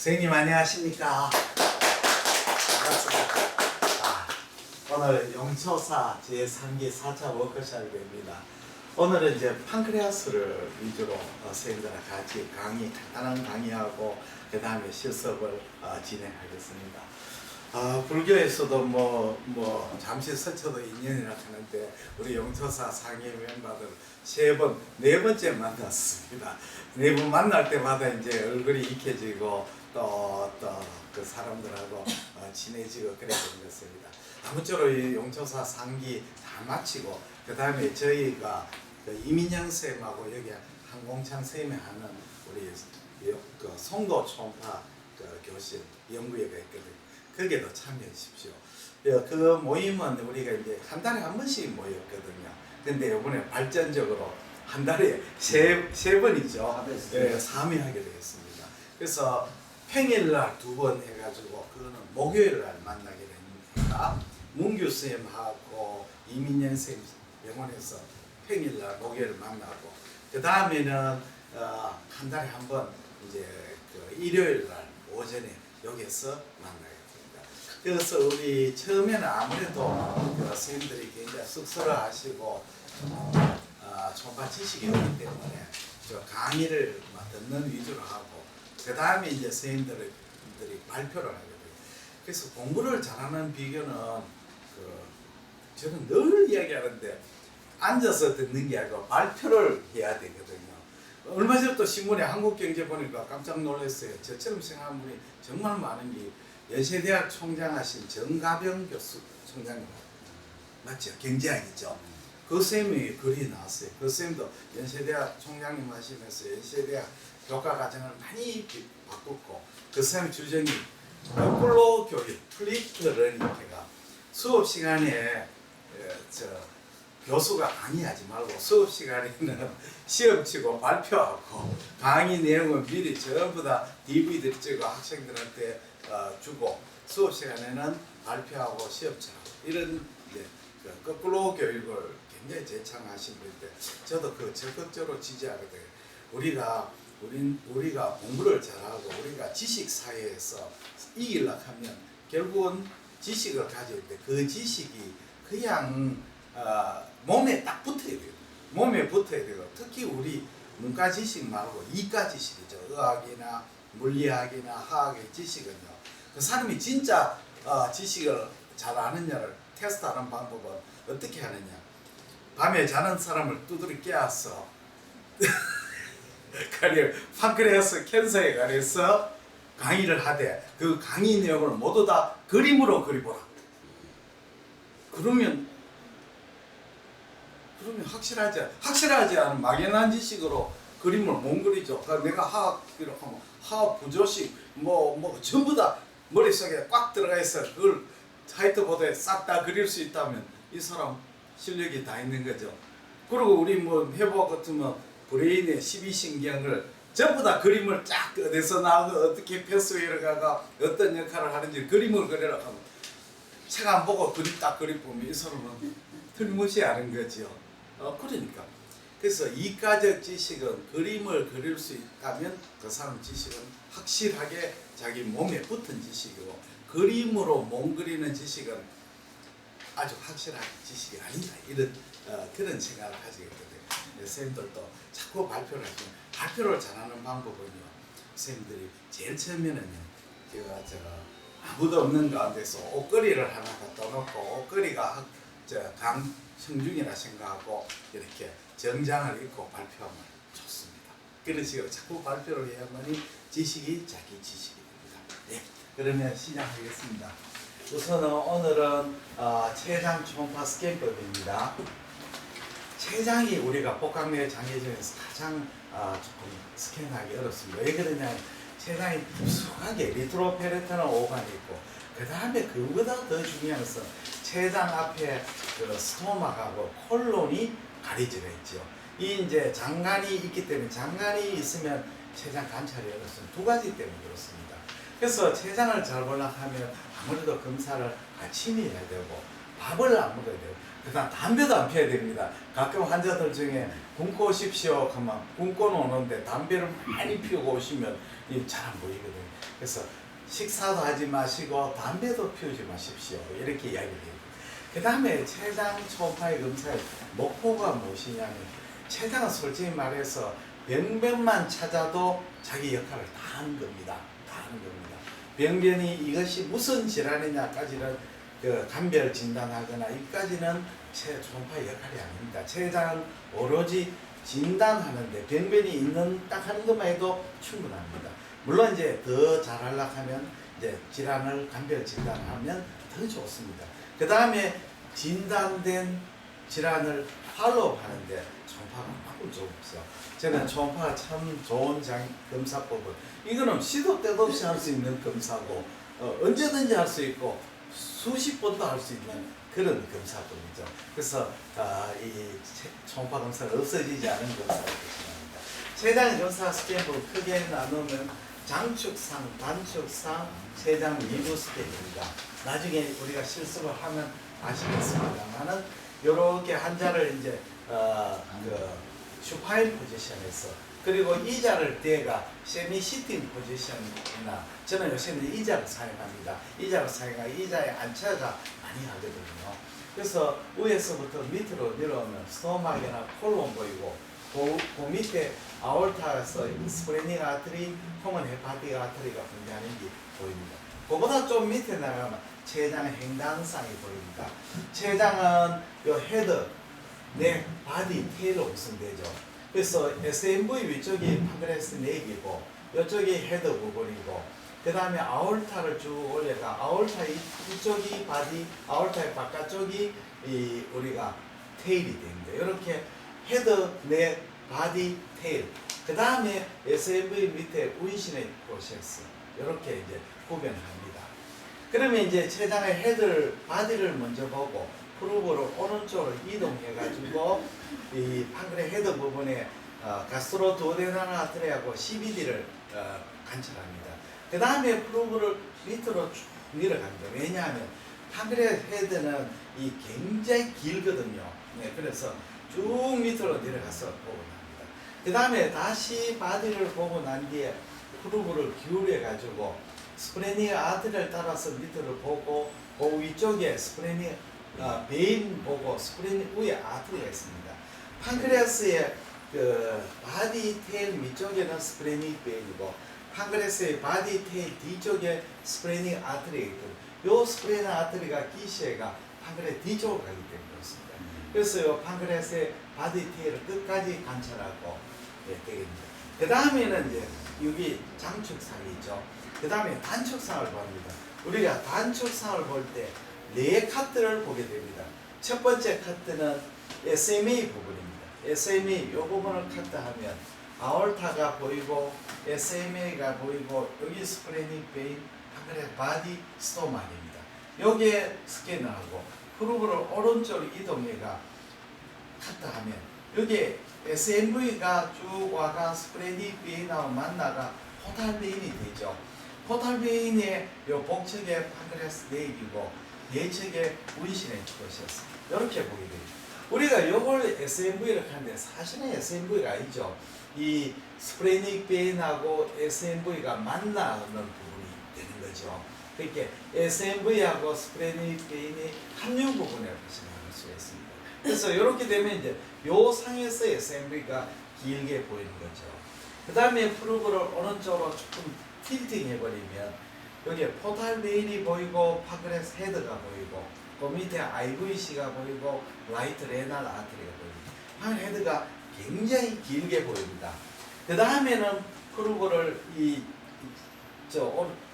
선생님 안녕하십니까? 반갑습니다. 오늘 용초사 제3기 4차 워크숍입니다. 오늘은 이제 판크레아스를 위주로 선생님들과 같이 간단한 강의하고 그 다음에 실습을 진행하겠습니다. 불교에서도 잠시 스쳐도 인연이라 하는데 우리 용초사 상위 멤버들 네 번째 만났습니다. 네 번 만날 때마다 이제 얼굴이 익혀지고 또 그 사람들하고 친해지고 그래 된 것입니다. 아무쪼록 이 용초사 상기 다 마치고 그 다음에 저희가 그 이민영 쌤하고 여기 한공창 쌤이 하는 우리 그 송도 총파 그 교실 연구회가 있거든요. 거기에도 참여해 주십시오. 그 모임은 우리가 이제 한 달에 한 번씩 모였거든요. 근데 이번에 발전적으로 한 달에 세 번이죠. 참여하게 되었습니다. 그래서 평일날 2번 해가지고 그거는 목요일날 만나게 됩니다. 문규 쌤하고 이민영 쌤 병원에서 평일날 목요일 만나고 그 다음에는 한 달에 한 번 이제 그 일요일날 오전에 여기서 만나게 됩니다. 그래서 우리 처음에는 아무래도 그 선생님들이 굉장히 쑥스러워하시고 총파 지식이 없기 때문에 강의를 듣는 위주로 하고 그 다음에 이제 선생님들이 발표를 하게 돼요. 그래서 공부를 잘하는 비결은 저는 늘 이야기하는데 앉아서 듣는 게 아니고 발표를 해야 되거든요. 얼마 전에 또 신문에 한국경제 보니까 깜짝 놀랐어요. 저처럼 생각하는 분이 정말 많은 게 연세대학 총장하신 정가병 교수 총장님 맞죠? 경제학이죠. 그 쌤이 글이 나왔어요. 그 쌤도 연세대학 총장님 하시면서 연세대학 교과 과정을 많이 바꿨고 그 쌤 주장이 거꾸로 교육, 플립드 러닝가 수업 시간에 교수가 강의하지 말고 수업 시간에는 시험 치고 발표하고 강의 내용은 미리 전부 다 DVD 찍고 학생들한테 주고 수업 시간에는 발표하고 시험 치라고 이런 거꾸로 교육을 굉장히 제창하신 분인데 저도 그 적극적으로 지지하거든요. 우리가 공부를 잘하고 우리가 지식 사회에서 이기려고 하면 결국은 지식을 가질 때 그 지식이 그냥 몸에 딱 붙어야 돼요. 몸에 붙어야 되고 특히 우리 문과 지식 말고 이과 지식이죠. 의학이나 물리학이나 화학의 지식은요. 그 사람이 진짜 지식을 잘 아느냐를 테스트하는 방법은 어떻게 하느냐. 밤에 자는 사람을 두드려 깨워서 판크레아스 캔서에 관해서 강의를 하되 그 강의 내용을 모두 다 그림으로 그려보라. 그러면 확실하지 않은 막연한 지식으로 그림을 못 그리죠. 그러니까 내가 화학이라고 하면 화학 부조식 전부 다 머릿속에 꽉 들어가 있어. 그걸 화이트보드에 싹 다 그릴 수 있다면 이 사람 실력이 다 있는 거죠. 그리고 우리 해보 같으면 브레인의 12신경을 전부 다 그림을 쫙 어디서 나오고 어떻게 패스웨이를 가가 어떤 역할을 하는지 그림을 그리라 하면 책 안 보고 그림 딱 그려보면 이 사람은 틀림없이 아는 거죠. 그러니까 그래서 이과적 지식은 그림을 그릴 수 있다면 그 사람 지식은 확실하게 자기 몸에 붙은 지식이고 그림으로 몸 그리는 지식은 아주 확실한 지식이 아니다 이런 그런 생각을 가지게 되거든요. 선생님들도 자꾸 발표를 하시면 발표를 잘하는 방법은요. 선생님들이 제일 처음에는요. 아무도 없는 가운데서 옷걸이를 하나 갖다 놓고 옷걸이가 강청중이라 생각하고 이렇게 정장을 입고 발표하면 좋습니다. 그런 식으로 자꾸 발표를 해야만이 지식이 자기 지식이 됩니다. 네, 그러면 시작하겠습니다. 우선은 오늘은 췌장 초음파 스캔법입니다. 췌장이 우리가 복강내 장애 중에서 가장 조금 스캔하기 어렵습니다. 왜 그러냐면 췌장이 깊숙하게 리트로페레터널 오간이 있고 그 다음에 그보다 더 중요한 것은 췌장 앞에 그 스토막하고 콜론이 가려져 있죠. 이 이제 장관이 있기 때문에 장관이 있으면 췌장 관찰이 어렵습니다. 두 가지 때문에 그렇습니다. 그래서 췌장을 잘 보려고 하면 아무래도 검사를 아침에 해야 되고 밥을 안 먹어야 되고 그다음 담배도 안 피워야 됩니다. 가끔 환자들 중에 굶고 오십시오 하면 굶고는 오는데 담배를 많이 피우고 오시면 잘 안 보이거든요. 그래서 식사도 하지 마시고 담배도 피우지 마십시오. 이렇게 이야기를 해요. 그 다음에 췌장 초음파의 검사의 목표가 무엇이냐면 췌장은 솔직히 말해서 병변만 찾아도 자기 역할을 다 하는 겁니다. 다 하는 겁니다. 병변이 이것이 무슨 질환이냐까지는 감별 진단하거나 이까지는 초음파의 역할이 아닙니다. 췌장은 오로지 진단하는데 병변이 있는 딱 하는 것만 해도 충분합니다. 물론 이제 더 잘하려고 하면 이제 질환을 감별 진단하면 더 좋습니다. 그 다음에 진단된 질환을 팔로우 하는데 초음파가 바꿀 수 없어. 저는 초음파가 참 좋은 검사법은 이거는 시도 때도 없이 할 수 있는 검사고 언제든지 할 수 있고 수십 번도 할 수 있는 그런 검사법이죠. 그래서 이 초음파 검사는 없어지지 않은 검사라고 생각합니다. 췌장 검사 스캔을 크게 나누면 장축상, 단축상, 췌장 미부 스캔입니다. 나중에 우리가 실습을 하면 아시겠습니다만은 이렇게 환자를 이제 슈파인 포지션에서 그리고 의자를 대가 세미 시팅 포지션이나 저는 요새는 의자를 사용합니다. 의자를 사용하고 의자에 앉혀가 많이 하거든요. 그래서 위에서부터 밑으로 내려오면 스토막이나 콜론 보이고 그 밑에 아올타에서 스프레닝 아트리, 코먼 헤파틱 아트리가 분리하는 게 보입니다. 그보다 좀 밑에 나가면 췌장의 횡단상이 보입니다. 췌장은 요 헤드, 넥, 바디, 테일로 구성되죠. 그래서 SMV 위쪽이 판크레스 넥이고 이쪽이 헤드 부분이고 그 다음에 아올타를 쭉 올려가 아올타 이쪽이 바디, 아올타의 바깥쪽이 우리가 테일이 됩니다. 이렇게 헤드, 넥, 바디, 테일. 그 다음에 SMV 밑에 운신의 프로세스 이렇게 이제 구별합니다. 그러면 이제 췌장의 헤드를 바디를 먼저 보고 프루브를 오른쪽으로 이동해가지고 이 판크레 헤드 부분에 가스트로 두오데널 아트리하고 CBD를 관찰합니다. 그 다음에 프루브를 밑으로 쭉 밀어갑니다. 왜냐하면 판크레 헤드는 이 굉장히 길거든요. 네, 그래서 쭉 밑으로 내려가서 보고 납니다. 그 다음에 다시 바디를 보고 난 뒤에 프루브를 기울여 가지고 스프레니 아트를 따라서 밑으로 보고 그 위쪽에 스프레니 베인 보고 스프레니 위에 아트리가 있습니다. 판크레아스의 그 바디 테일 밑쪽에는 스프레니 베인이고 판크레아스의 바디 테일 뒤쪽에 스프레니 아트리가 있고 요 스프레니 아트리가 기시가 판크레 뒤쪽으로 가기 때문에 그렇습니다. 그래서 요 판크레아스의 바디 테일을 끝까지 관찰하고 되겠습니다. 그 다음에는 이제 여기 장축상이 있죠. 그 다음에 단축상을 봅니다. 우리가 단축상을 볼 때 네 카트를 보게 됩니다. 첫 번째 카트는 SMA 부분입니다. SMA 이 부분을 카트하면 아올타가 보이고 SMA가 보이고 여기 스프레닉 베인, 판크레 바디, 스토막입니다. 여기에 스캔을 하고 프루브를 오른쪽으로 이동해가 카트하면 여기에 SMV가 쭉 와가 스프레닉 베인하고 만나가 포탈 베인이 되죠. 포탈 베인의 요 복측에 판크레아스 네이비고 예측의 운신의 프로세스 이렇게 보게 됩니다. 우리가 요걸 SMV를 하는데 사실은 SMV가 아니죠. 이 스프레닉 베인하고 SMV가 만나는 부분이 되는 거죠. 그렇게 SMV하고 스프레닉 베인이 합류 부분이라고 생각할 수가 있습니다. 그래서 이렇게 되면 이제 요 상에서 SMV가 길게 보이는 거죠. 그 다음에 프루브를 오른쪽으로 조금 틸팅 해버리면 여기에 포탈 베인이 보이고 판크레아스 헤드가 보이고 그 밑에 IVC가 보이고 라이트 레날 아트리가 보입니다. 판크레아스 헤드가 굉장히 길게 보입니다. 그 다음에는 프루브를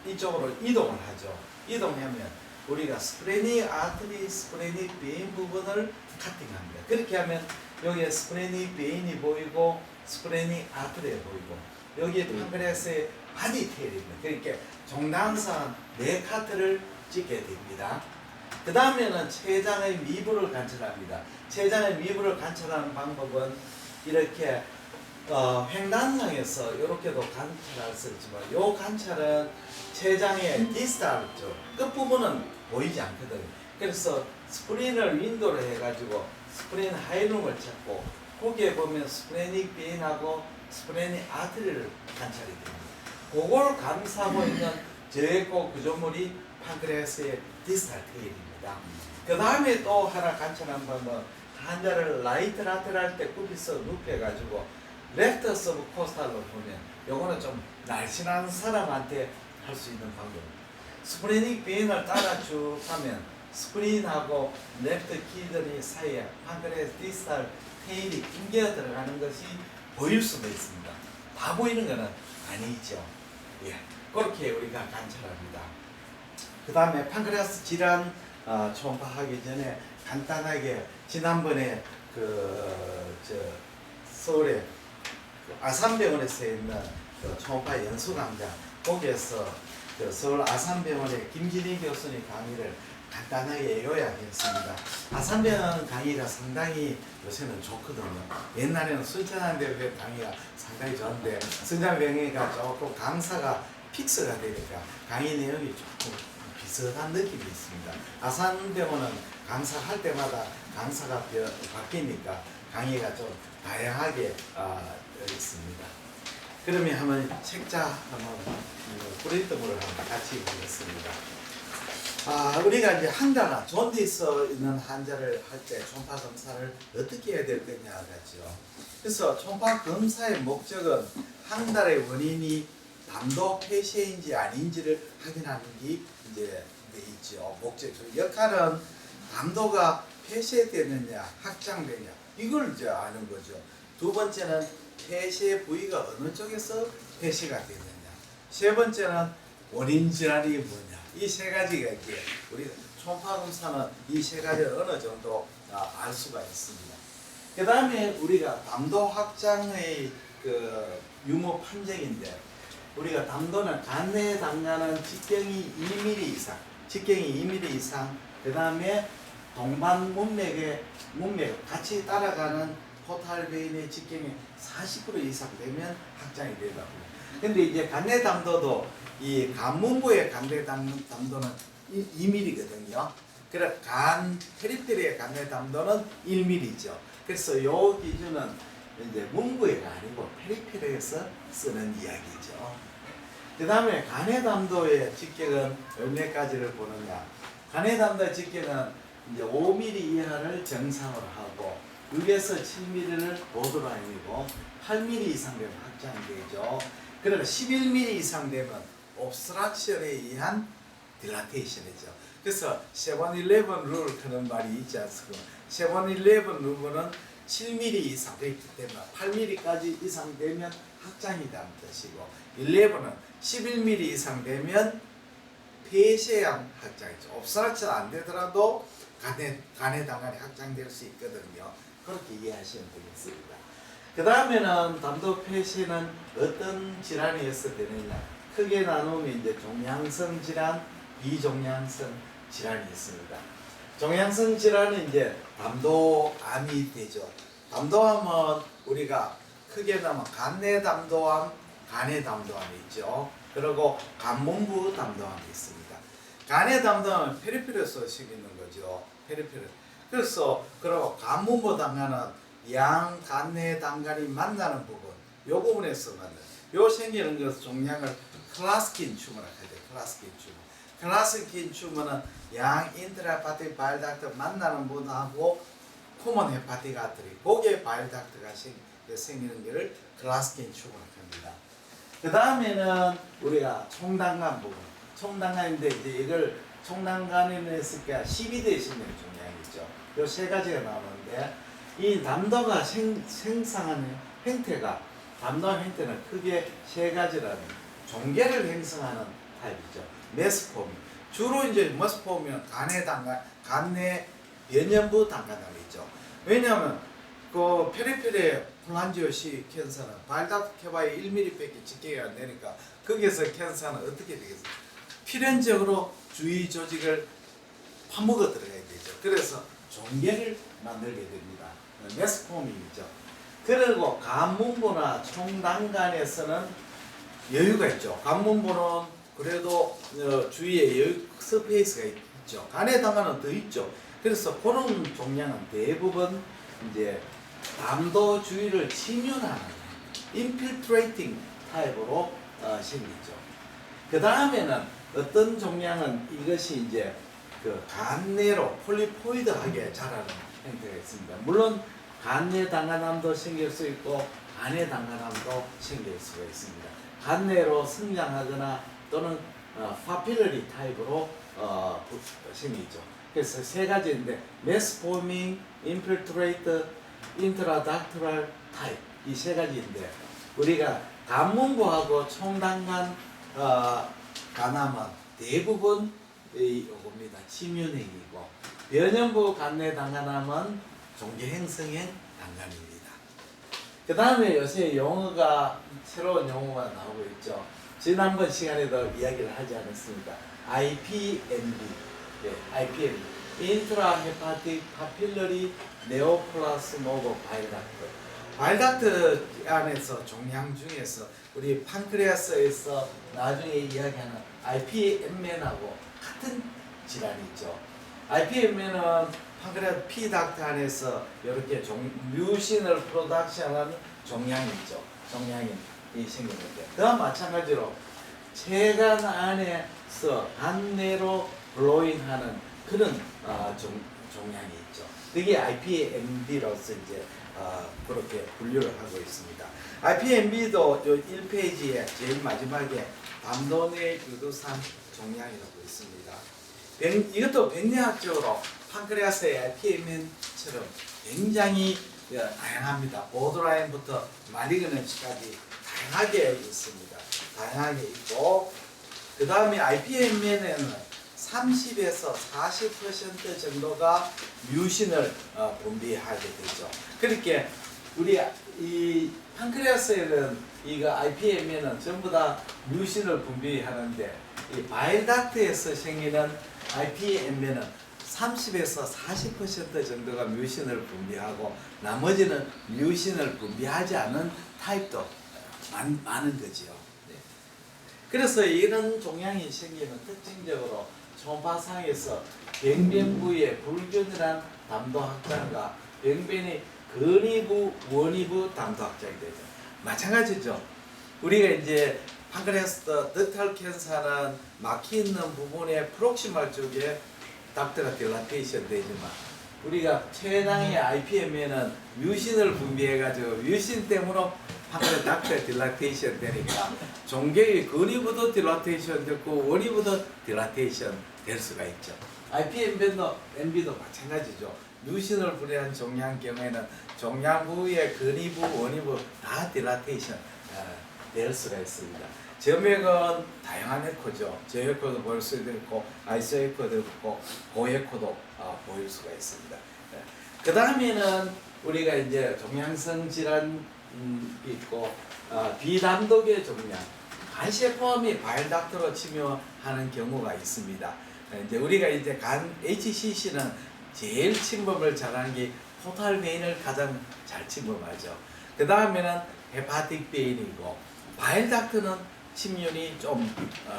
이쪽으로 이동을 하죠. 이동하면 우리가 스프레닉 아트리, 스프레닉 베인 부분을 카팅합니다. 그렇게 하면 여기에 스프레닉 베인이 보이고 스프레닉 아트리가 보이고 여기에 판크레아스의 바디 테일입니다. 그러니까 종당상 네 카트를 찍게 됩니다. 그 다음에는 췌장의 미부를 관찰합니다. 췌장의 미부를 관찰하는 방법은 이렇게 횡단상에서 이렇게도 관찰할 수 있지만 이 관찰은 췌장의 디스탈 쪽 끝부분은 보이지 않거든요. 그래서 스프린을 윈도로 해가지고 스프린 하이룸을 찾고 거기에 보면 스프레닉 베인하고 스프레닉 아트리를 관찰이 됩니다. 그걸 감싸고 있는 저의 구조물이 판크레아스의 디스탈 테일입니다. 그 다음에 또 하나 관찰한 거는 환자를 라이트 라테랄 때 굽혀서 눕혀가지고 레프트 서브 코스탈로 보면 요거는 좀 날씬한 사람한테 할 수 있는 방법입니다. 스프레닉 베인을 따라 쭉 하면 스프린하고 레프트 키드니 사이에 판크레아스 디스탈 테일이 낑겨 들어가는 것이 보일 수도 있습니다. 다 보이는 것은 아니죠. 예, 그렇게 우리가 관찰합니다. 그 다음에 판크레아스 질환 초음파하기 전에 간단하게 지난번에 서울에 아산병원에서 있는 초음파 연수 강좌 거기에서 서울 아산병원의 김진희 교수님 강의를 간단하게 요약했습니다. 아산병원 강의가 상당히 요새는 좋거든요. 옛날에는 순천한대병 강의가 상당히 좋은데 순천병원가 조금 강사가 픽스가 되니까 강의 내용이 조금 비슷한 느낌이 있습니다. 아산병원은 강사할 때마다 강사가 바뀌니까 강의가 좀 다양하게 있습니다. 그러면 한번 책자 한번 프린트물을 한번 같이 보겠습니다. 우리가 이제 환자가 존디스 있는 환자를 할 때 초음파 검사를 어떻게 해야 될 거냐죠. 그래서 초음파 검사의 목적은 환자의 원인이 담도 폐쇄인지 아닌지를 확인하는 게 이제 있죠. 목적 역할은 담도가 폐쇄되느냐 확장되냐 이걸 이제 아는 거죠. 두 번째는 폐쇄 부위가 어느 쪽에서 폐쇄가 되느냐. 세 번째는 원인 질환이 뭐냐. 이 세 가지가 이제 우리 초음파 검사는 이 세 가지를 어느 정도 알 수가 있습니다. 그 다음에 우리가 담도 확장의 유무 판정인데 우리가 담도는 간내에 담가는 직경이 2mm 이상, 직경이 2mm 이상, 그 다음에 동반 문맥 같이 따라가는 포탈 베인의 직경이 40% 이상 되면 확장이 되다. 근데 이제 간내 담도도 이 간문부의 간내 담도는 2mm거든요. 그래 간 페리페리의 간내 담도는 1mm죠. 그래서 요 기준은 이제 문부가 아니고 페리페리에서 쓰는 이야기죠. 그 다음에 간의 담도의 직경은 몇 가지를 보느냐. 간의 담도의 직경은 이제 5mm 이하를 정상으로 하고 6에서 7mm를 보드라인이고 8mm 이상 되면 확장되죠. 그러나 11mm 이상 되면 옵스트럭션에 의한 딜라테이션이죠. 그래서 7-11 룰 그런 말이 있지 않습니까? 7-11 룰은 7mm 이상 되기 때문에 8mm까지 이상 되면 확장이 되는 뜻이고 11은 11mm 이상 되면 폐쇄형 확장이죠. 옵스트럭션 안 되더라도 간의 당간이 확장될 수 있거든요. 그렇게 이해하시면 되겠습니다. 그 다음에는 담도 폐쇄는 어떤 질환에서 되느냐. 크게 나누면 이제 종양성 질환, 비종양성 질환이 있습니다. 종양성 질환은 이제 담도암이 되죠. 담도암은 우리가 크게 나누면 간내 담도암, 간의 담도암이 있죠. 그리고 간문부 담도암이 있습니다. 간의 담도암은 페리페리에서 생기는 거죠. 페리페리. 그래서 그리고 간문부 담가는 양 간내 담간이 만나는 부분, 요 부분에서 요 생기는 것 종양을 클라스킨 튜머라고 하죠. 클라스킨 튜머. 클라스킨 튜머는 양 인트라헤파틱 바일 닥트 만나는 부분하고 코먼 헤파틱 아트리, 거기에 바일 닥트가 생기는 것을 클라스킨 튜머라고 합니다. 그 다음에는 우리가 총단간 부분. 총단간인데 이제 이걸 총단간에서 12대 신경 종양이죠. 요 세 가지가 나오는데 이 담도가 생성하는 형태가 담도 형태는 크게 세 가지라는 종계를 형성하는 타입이죠. 메스포미. 주로 이제 메스포미는 간내 담간, 간내 변연부 담간암이 있죠. 왜냐하면 그 페리페리 플란지오시 캔서는 발닥 켜봐야 1mm밖에 직경이 안 되니까 거기에서 캔서는 어떻게 되겠어요? 필연적으로 주위 조직을 파먹어 들어가야 되죠. 그래서 종계를 만들게 됩니다. 메스포미이죠. 그리고 간문부나 총단간에서는 여유가 있죠. 간문부는 그래도 주위에 여유 스페이스가 있죠. 간의 단간은 더 있죠. 그래서 그런 종양은 대부분 이제 담도 주위를 침윤하는 infiltrating 타입으로 생기죠. 그 다음에는 어떤 종양은 이것이 이제 그 간내로 폴리포이드하게 자라는 형태가 있습니다. 물론 간내 단간암도 생길 수 있고 간내 단간암도 생길 수가 있습니다. 간내로 성장하거나 또는 파필러리 타입으로 생기죠. 그래서 세 가지인데 메스포밍, 인필트레이트, 인트라닥트럴 타입 이 세 가지인데 우리가 간문부하고 총단간 간암은 대부분 요겁니다. 침윤행이고 변연부 간내 단간암은 종계행성행 단간입니다. 그 다음에 요새 용어가 새로운 용어가 나오고 있죠. 지난번 시간에도 이야기를 하지 않았습니까? IPMB, 네, IPMB, 인트라헤파틱 파필러리 네오플라스모고 바일닥트. 바일닥트 안에서 종양 중에서 우리 판크레아스에서 나중에 이야기하는 IPMN하고 같은 질환이 있죠. IPMN은 판크레아스 P닥트 안에서 이렇게 뮤신을 프로덕션하는 종양이 있죠. 종양이 생기는데 그와 마찬가지로 체간 안에서 간내로 블로잉하는 그런 종양이 있죠. 그게 IPMB로서 이제 그렇게 분류를 하고 있습니다. IPMB도 요 1페이지에 제일 마지막에 담도내 유두산 종양이라고 있습니다. 이것도 백내학적으로 판크레아스의 IPMN처럼 굉장히 다양합니다. 보드라인부터 마리그넌스까지 다양하게 있습니다. 다양하게 있고 그 다음에 IPMN에는 30에서 40% 정도가 뮤신을 분비하게 되죠. 그렇게 우리 이 판크레아스에는 이거 IPM에는 전부 다 뮤신을 분비하는데 이 바일닥트에서 생기는 IPM에는 30에서 40% 정도가 뮤신을 분비하고 나머지는 뮤신을 분비하지 않은 타입도 많은 거지요. 네. 그래서 이런 종양이 생기는 특징적으로 초음파상에서 병변 부위의 불균일한 담도 확장과 병변의 근위부, 원위부 담도 확장이 되죠. 마찬가지죠. 우리가 이제 판크레아스 덕탈 캔서는 막히 있는 부분의 프록시말 쪽에 닥터가 딜라테이션 되지만 우리가 최당의 IPM에는 뮤신을 분비해가지고 뮤신 때문에 판크레아스 닥터 딜라테이션 되니까 종괴의 근위부도 딜라테이션 됐고 원위부도 딜라테이션 될 수가 있죠. IPMB도 마찬가지죠. 뮤신을 분해한 종양 경우에는 종양 부위의 근위부, 원위부 다 딜라테이션 될 수가 있습니다. 점액은 다양한 에코죠. 저에코도 보일 수도 있고 아이소에코도 있고 고에코도 보일 수가 있습니다. 그 다음에는 우리가 이제 종양성 질환 있고 비담독의 종양 간세포암이 바일닥트로 침입하는 경우가 있습니다. 이제 우리가 이제 간 HCC는 제일 침범을 잘하는 게 포탈 베인을 가장 잘 침범하죠. 그 다음에는 헤파틱 베인이고 바일닥트는 침륜이 좀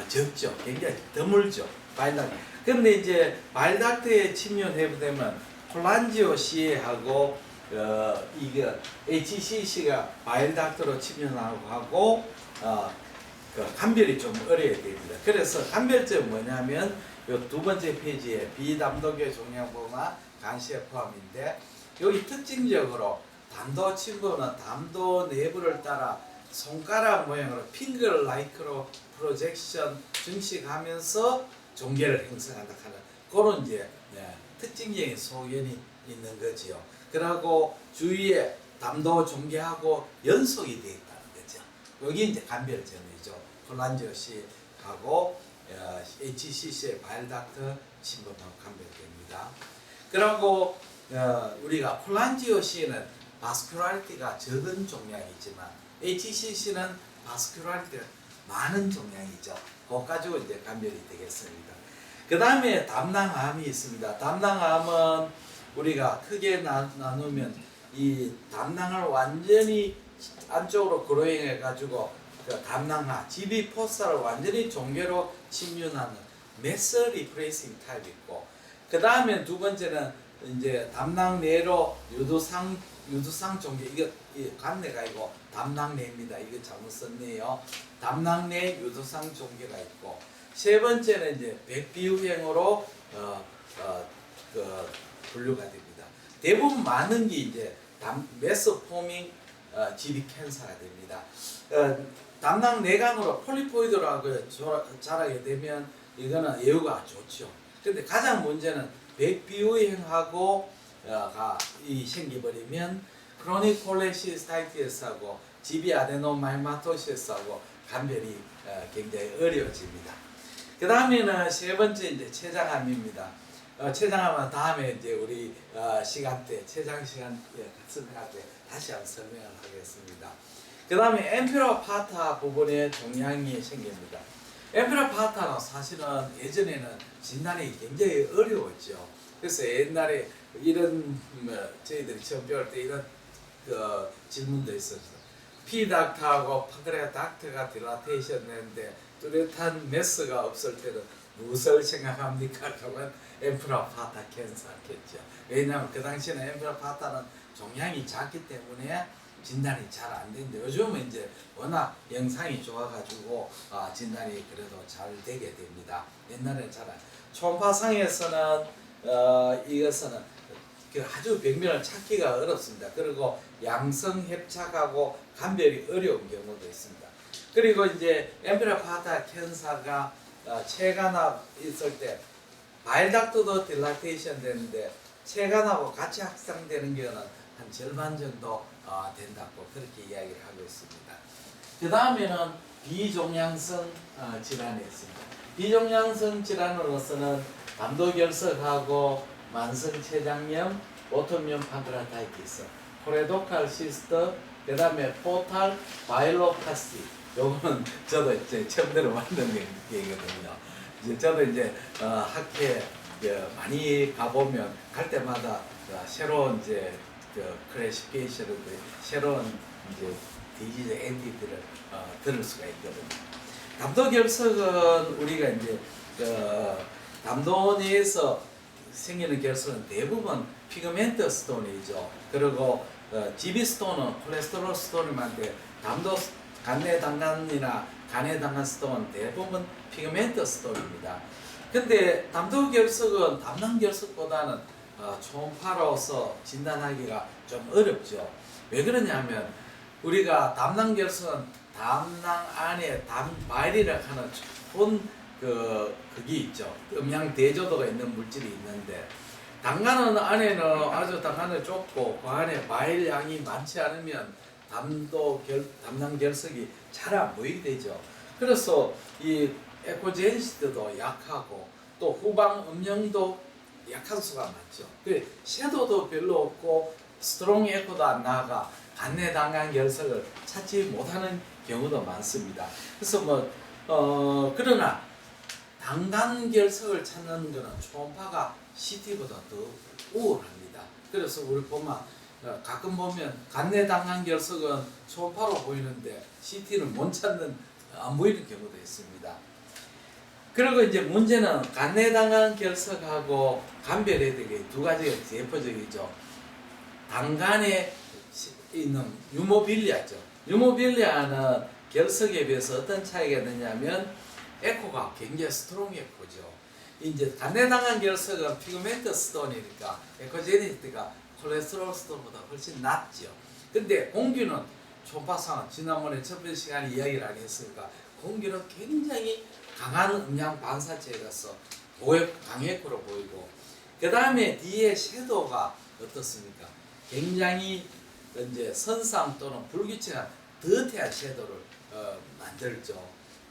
적죠. 굉장히 드물죠. 바일닥트. 근데 이제 바일닥트에 침륜해보면 콜란지오C하고 이게 HCC가 바일닥트로 침륜하고 그 감별이 좀 어려야 됩니다. 그래서 감별점은 뭐냐면 요 두 번째 페이지에 비담독의 종양부나 간시에 포함인데 여기 특징적으로 담도 침범은 담도 내부를 따라 손가락 모양으로 핑거 라이크로 프로젝션 증식하면서 종괴를 형성한다 하는 그런 이제 특징적인 소견이 있는 거지요. 그리고 주위에 담도 종괴하고 연속이 되어 있다는 거죠. 여기 이제 감별점이죠. 콜란지오C하고 HCC의 바일닥트 침범하고 감별됩니다. 그리고 우리가 콜란지오C는 바스큘라리티가 적은 종양이지만 HCC는 바스큘라리티가 많은 종양이죠. 그거 가지고 이제 감별이 되겠습니다. 그 다음에 담낭암이 있습니다. 담낭암은 우리가 크게 나누면 이 담낭을 완전히 안쪽으로 그로잉해 가지고 그 담낭하, 지비포사를 완전히 종괴로 침륜하는 메서 리프레이싱 타입이 있고 그 다음에 두 번째는 이제 담낭내로 유두상 종계, 이거 간내가 아니고 담낭내입니다. 이거 잘못 썼네요. 담낭내 유두상 종계가 있고, 세 번째는 이제 백비유행으로 분류가 됩니다. 대부분 많은 게 이제 메소포밍 GB 캔서가 됩니다. 담낭 내강으로 폴리포이드라고 자라게 되면 이거는 예후가 좋죠. 근데 가장 문제는 백비유행하고 이 생겨버리면 크로닉 콜레시스타이티스하고 GB 아데노마이마토시스하고 감별이 굉장히 어려워집니다. 그 다음에는 세 번째 이제 췌장암입니다. 췌장암은 다음에 이제 우리 시간대 췌장 시간 설명할 때 다시 한번 설명을 하겠습니다. 그 다음에 엠피로파타 부분에 종양이 생깁니다. 엠피로파타는 사실은 예전에는 진단이 굉장히 어려웠죠. 그래서 옛날에 이런 저희들이 처음 배울 때 이런 질문도 있었어요. P닥터하고 판크레아닥터가 딜라테이션 했는데 뚜렷한 메스가 없을 때는 무엇을 생각합니까? 그러면 엠피로파타 캔서겠죠. 왜냐하면 그 당시에는 엠피로파타는 종양이 작기 때문에 진단이 잘 안 되는데 요즘은 이제 워낙 영상이 좋아가지고 진단이 그래도 잘 되게 됩니다. 옛날에는 잘 안. 초음파상에서는 이것은 아주 병변을 찾기가 어렵습니다. 그리고 양성 협착하고 감별이 어려운 경우도 있습니다. 그리고 이제 엠피로파타 캔서가 췌간암 있을 때 바일닥트도 딜라테이션 되는데 췌간암하고 같이 확산되는 경우는 한 절반 정도 된다고 그렇게 이야기를 하고 있습니다. 그 다음에는 비종양성 질환이 있습니다. 비종양성 질환으로서는 담도결석하고 만성췌장염, 오토뮨 판크레아타이티스, 코레도칼 시스트, 그 다음에 포탈 바일로파시. 요거는 저도 이제 처음 들어봤는 얘기거든요. 이제 저도 이제 학회에 많이 가보면 갈 때마다 새로운 이제 클래시피케이션을 새로운 이제 디지즈 엔티티를 들을 수가 있거든요. 담도결석은 우리가 이제 담도 내에서 생기는 결석은 대부분 피그멘트 스톤이죠. 그리고 GB 스톤은 콜레스테롤 스톤인데 담도 간내 당간이나 간의 당간 스톤은 대부분 피그멘트 스톤입니다. 근데 담도 결석은 담낭 결석보다는 초음파로서 진단하기가 좀 어렵죠. 왜 그러냐면 우리가 담낭 결석은 담낭 안에 담바일이라고 하는 좋은 그게 있죠. 음양 대조도가 있는 물질이 있는데 당간은 안에는 아주 당간을 좁고 그 안에 바일 양이 많지 않으면 담낭 결석이 잘 안 보이게 되죠. 그래서 이 에코제니시티도 약하고 또 후방 음영도 약한 수가 많죠. 그 섀도도 별로 없고 스트롱 에코도 안 나가 간내 당간 결석을 찾지 못하는 경우도 많습니다. 그래서 그러나 당간 결석을 찾는 것은 초음파가 CT보다 더 우월합니다. 그래서 우리 보면 가끔 보면 간내 당간 결석은 초음파로 보이는데 CT는 못 찾는 안 보이는 경우도 있습니다. 그리고 이제 문제는 간내 당간 결석하고 감별해야 되게 두 가지가 대표적이죠. 당간에 있는 유모빌리아죠. 유모빌리아는 결석에 비해서 어떤 차이가 있느냐면 에코가 굉장히 스트롱 에코죠. 이제 간내 당간 결석은 피그멘트 스톤이니까 에코제니티가 콜레스테롤 스톤보다 훨씬 낮죠. 근데 공기는 초음파상은 지난번에 첫 번째 시간에 이야기를 안 했으니까 공기는 굉장히 강한 음양 반사체라서 강에코로 보이고 그 다음에 뒤에 섀도우가 어떻습니까? 굉장히 이제 선상 또는 불규칙한 더티한 섀도우를 만들죠.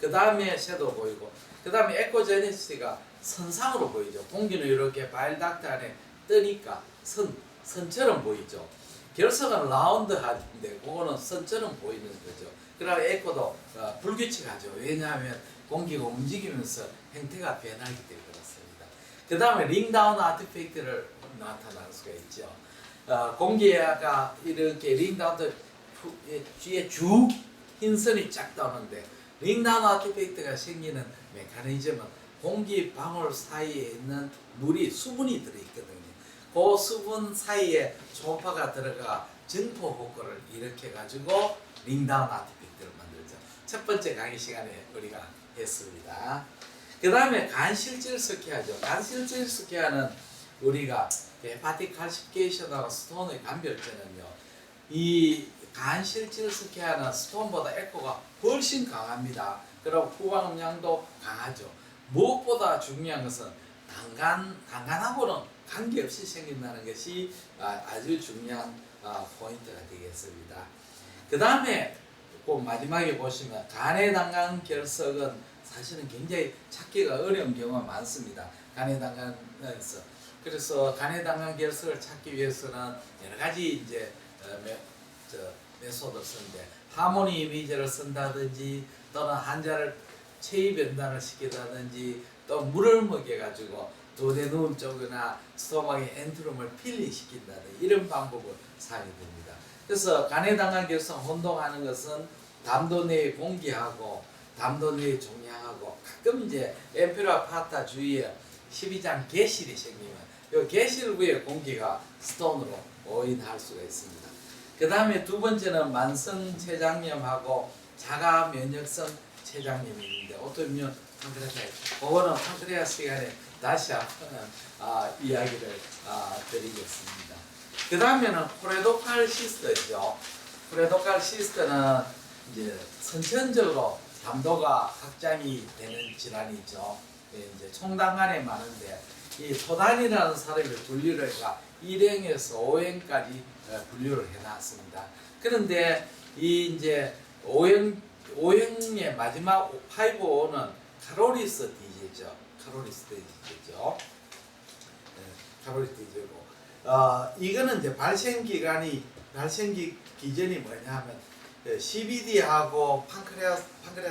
그 다음에 섀도우 보이고 그 다음에 에코제니시티가 선상으로 보이죠. 공기는 이렇게 바일닥트 안에 뜨니까 선처럼 보이죠. 결석은 라운드한데 그거는 선처럼 보이는 거죠. 그러나 에코도 불규칙하죠. 왜냐하면 공기가 움직이면서 형태가 변하기 때문에 그렇습니다. 그 다음에 링다운 아티팩트를 나타날 수가 있죠. 공기가 이렇게 링다운 뒤에 쭉 흰선이 쫙 떠오는데 링다운 아티팩트가 생기는 메커니즘은 공기 방울 사이에 있는 물이 수분이 들어있거든요. 그 수분 사이에 초음파가 들어가 증포 효과를 일으켜 가지고 링다운 아티팩트를 만들죠. 첫 번째 강의 시간에 우리가 했습니다. 그 다음에 간실질 스퀘어죠. 간실질 스퀘어는 우리가 헤파틱 칼시피케이션하고 스톤의 감별점은요, 이 간실질 스퀘어는 스톤보다 에코가 훨씬 강합니다. 그리고 후방 음량도 강하죠. 무엇보다 중요한 것은 단간하고는 관계없이 생긴다는 것이 아주 중요한 포인트가 되겠습니다. 그 다음에 꼭 마지막에 보시면 간의 단간 결석은 사실은 굉장히 찾기가 어려운 경우가 많습니다. 간의 단간에서. 그래서 간의 단간 결석을 찾기 위해서는 여러 가지 이제 메소드를 쓰는데, 하모니 이미지를 쓴다든지 또는 환자를 체위 변단을 시키다든지 또 물을 먹여가지고 두오데누움 쪽이나 스토막의 엔트룸을 필리시킨다든지 이런 방법을 사용이 됩니다. 그래서 간의 단간 결석 혼동하는 것은 담도 내의 공기하고 담도 내의 종양하고, 가끔 이제 엠피라 파타 주위에 12장 개실이 생기면 이 개실 위에 공기가 스톤으로 오인할 수가 있습니다. 그 다음에 두 번째는 만성 췌장염하고 자가 면역성 췌장염인데 오토이뮨 판크레아타이티스, 그거는 판크레아스 시간에 다시 한번 이야기를 드리겠습니다. 그 다음에는 코레도칼 시스트죠. 코레도칼 시스트는 이제 선천적으로 담도가 확장이 되는 질환이죠. 이제 총당간에 많은데 이 토단이라는 사람을 분류를 해가 1행에서 5행까지 분류를 해놨습니다. 그런데 이 이제 5행의 마지막 5는 카로리스 디제죠. 카로리스 디제죠. 카로리스 디제고, 이거는 이제 발생 기전이 뭐냐면 CBD하고 판크레아스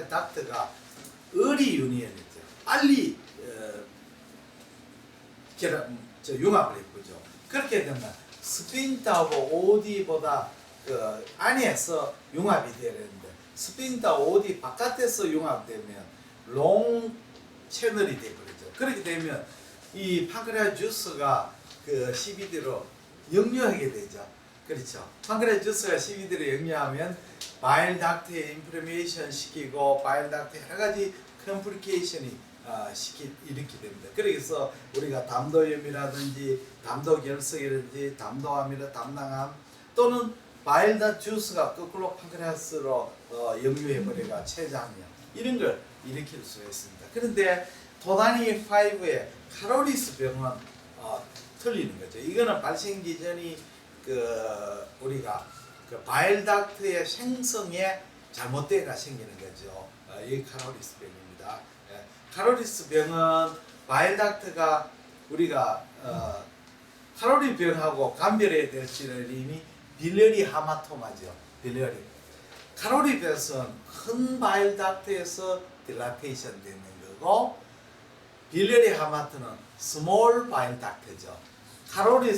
닥트가 early union이죠. 빨리 융합을 했죠. 그렇게 되면 스핀트하고 OD보다 그 안에서 융합이 되야 되는데, 스핀트하고 OD 바깥에서 융합되면 롱 채널이 되버리죠. 그렇게 되면 이 판크레아 주스가 그 CBD로 역류하게 되죠. 그렇죠. 판크레아 주스가 CBD로 역류하면 바일 닥트에 인플레메이션 시키고 바일 닥트에 여러 가지 컴플리케이션이 일으키게 됩니다. 그래서 우리가 담도염이라든지 담도결석이라든지 담도암이나 담낭암 또는 바일다 주스가 거꾸로 판크레아스로 역류해버려가 췌장염 이런 걸 일으킬 수가 있습니다. 그런데 토다니 5의 카로리스 병은 틀리는 거죠. 이거는 발생 기전이 우리가 바일닥트의 생성에 잘못되가 생기는 거죠. 이 카로리스 병입니다. 카로리스 병은 바일닥트가 우리가 카로리 병하고 감별해야 될 질환이 빌리어리 하마토마죠. 빌리어리. 카로리 병은 큰 바일닥트에서 딜라테이션 되는 거고, 빌리어리 하마토는 스몰 바일닥트죠. 카로리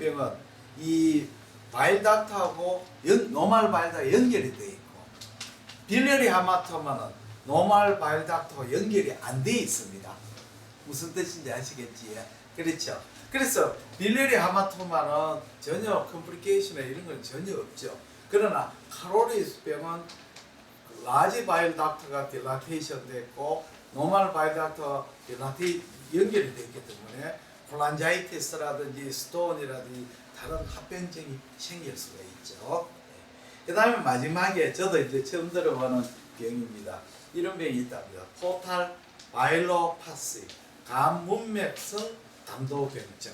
병은 이 바일닥트하고 노멀 바일닥트 연결이 되어 있고, 빌리어리 하마토마는 노멀 바일닥트와 연결이 안 돼 있습니다. 무슨 뜻인지 아시겠지? 그렇죠. 그래서 빌리어리 하마토마는 전혀 컴플리케이션이나 이런 건 전혀 없죠. 그러나 카로리스 병은 라지 바일닥트가 딜라테이션 됐고 노멀 바일닥트와 연결이 되기 때문에 콜란자이티스라든지 스톤이라든지 다른 합병증이 생길 수가 있죠. 그 다음에 마지막에 저도 이제 처음 들어보는 병입니다. 이런 병이 있답니다. 포탈 바일로파시, 간문맥성 담도병증.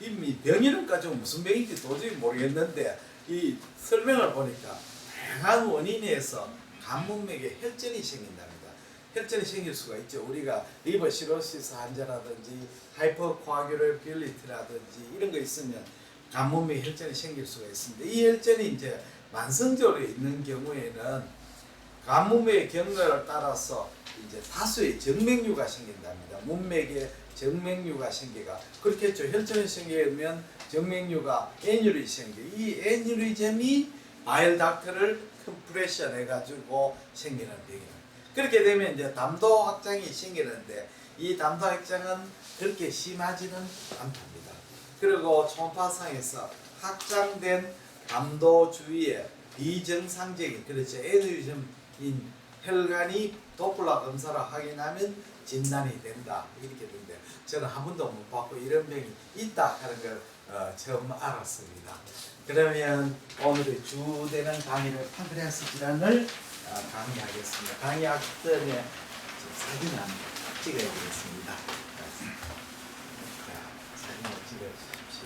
이 병 이름까지 무슨 병인지 도저히 모르겠는데 이 설명을 보니까 다양한 원인에서 간문맥에 혈전이 생긴답니다. 혈전이 생길 수가 있죠. 우리가 리버 시로시스 환자라든지 하이퍼코아귤러빌리티라든지 이런 거 있으면 간문맥 혈전이 생길 수가 있습니다. 이 혈전이 이제 만성적으로 있는 경우에는 간문맥의 경로를 따라서 이제 다수의 정맥류가 생긴답니다. 문맥에 정맥류가 생기가 그렇겠죠. 혈전이 생기면 정맥류가 애뉴리즘이 생겨. 이 애뉴리즘이 바일닥트를 컴프레션 해가지고 생기는 병입니다. 그렇게 되면 이제 담도 확장이 생기는데 이 담도 확장은 그렇게 심하지는 않답니다. 그리고 초음파상에서 확장된 담도 주위에 비정상적인 그렇죠 에너지점인 혈관이 도플러 검사를 확인하면 진단이 된다 이렇게 된대요. 저는 한 번도 못 봤고 이런 병이 있다 하는 걸 처음 알았습니다. 그러면 오늘의 주되는 강의를 판크레아스 질환을 강의하겠습니다. 강의하기 전에 사진 한번 찍어야 되겠습니다.